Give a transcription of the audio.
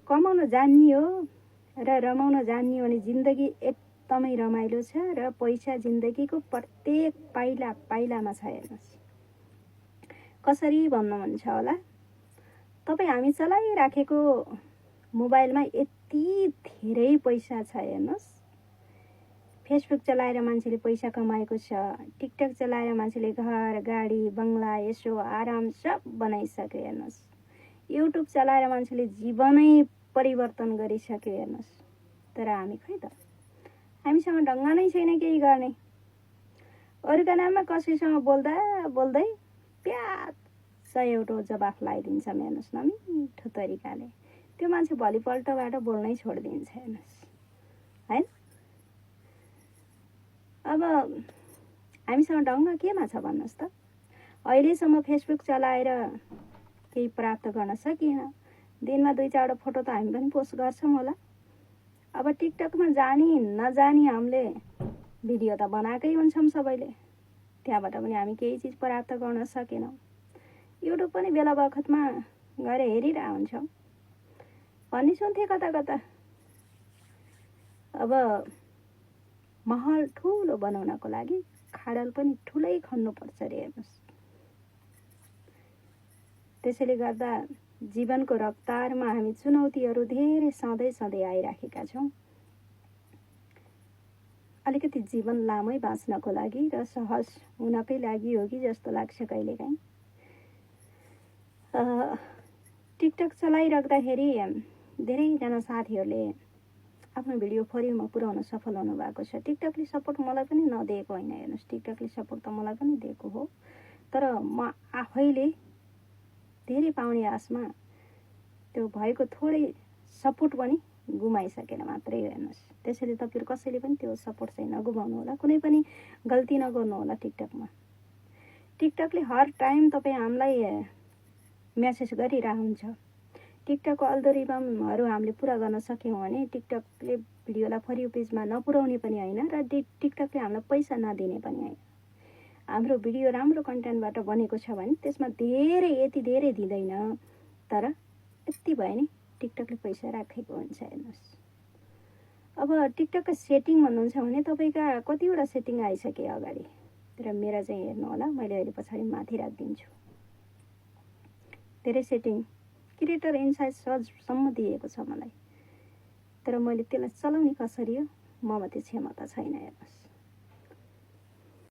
कमाउन जान्ने हो र रमाउन जान्ने हो भने जिन्दगी एकदमै रमाइलो छ र पैसा जिन्दगीको प्रत्येक पाइला पाइलामा छ। हेर्नुहोस् कसरी भन्नुहुन्छ होला, तपाईँ हामी चलाइराखेको मोबाइलमा यति धेरै पैसा छ। हेर्नुहोस् फेसबुक चलाएर मान्छेले पैसा कमाएको छ, टिकटक चलाएर मान्छेले घर गाडी बङ्गला यसो आराम सब बनाइसक्यो। हेर्नुहोस् युट्युब चलाएर मान्छेले जीवनै परिवर्तन गरिसक्यो। हेर्नुहोस् तर हामी खै त, हामीसँग ढङ्ग नै छैन केही गर्ने। अरूका नाममा कसैसँग बोल्दा बोल्दै प्याज 100 जवाफ लगाइदिन्छ। हेर्नुहोस् न मिठो तरिकाले त्यो मान्छे भोलिपल्टबाट बोल्नै छोडिदिन्छ। हेर्नुहोस् है, अब हामीसँग ढङ्ग केमा छ भन्नुहोस् त। अहिलेसम्म फेसबुक चलाएर केही प्राप्त गर्न सकिएन। दिनमा 2-4 फोटो त हामी पनि पोस्ट गर्छौँ होला। अब टिकटकमा जानी नजानी हामीले भिडियो त बनाएकै हुन्छौँ सबैले, त्यहाँबाट पनि हामी केही चिज प्राप्त गर्न सकेनौँ। युट्युब पनि बेला बखतमा गएर हेरिरहेको हुन्छौँ भन्ने सुन्थेँ कता कता। अब महल ठुलो बनाउनको लागि खाडल पनि ठुलै खन्नुपर्छ रे। हेर्नुहोस् त्यसैले गर्दा जीवनको रफ्तारमा हामी चुनौतीहरू धेरै सधैँ आइराखेका छौँ। अलिकति जीवन लामै बाँच्नको लागि र सहज हुनकै लागि हो कि जस्तो लाग्छ कहिलेकाहीँ। टिकटक चलाइराख्दाखेरि धेरैजना साथीहरूले आफ्नो भिडियो फरिमा पुर्याउन सफल हुनुभएको छ। टिकटकले सपोर्ट मलाई पनि नदिएको होइन। हेर्नुहोस् टिकटकले सपोर्ट त मलाई पनि दिएको हो, तर म आफैले धेरै पाउने आशमा त्यो भएको थोरै सपोर्ट पनि गुमाइसकेर मात्रै। हेर्नुहोस् त्यसैले तपाईँहरू कसैले पनि त्यो सपोर्ट चाहिँ नगुमाउनु होला, कुनै पनि गल्ती नगर्नु होला। टिकटकले हर टाइम तपाईँ हामीलाई मेसेज गरिरहेको हुन्छ। टिकटकको अल्गोरिदमहरू हामीले पुरा गर्न सक्यौँ भने टिकटकले भिडियोलाई फर यू पेजमा नपुर्याउने पनि होइन र टिकटकले हामीलाई पैसा नदिने पनि होइन। हाम्रो भिडियो राम्रो कन्टेन्टबाट बनेको छ भने त्यसमा यति धेरै दिँदैन, तर यति भयो नि टिकटकले पैसा राखेको हुन्छ। हेर्नुहोस् अब टिकटकको सेटिङ भन्नुहुन्छ भने तपाईँका कतिवटा सेटिङ आइसके अगाडि, तर मेरा चाहिँ हेर्नु होला, मैले अहिले पछाडि माथि राखिदिन्छु। धेरै सेटिङ क्रिएटर इन्साइट सर्चसम्म दिएको छ मलाई, तर मैले त्यसलाई चलाउने कसरी हो ममा त्यो क्षमता छैन। हेर्नुहोस्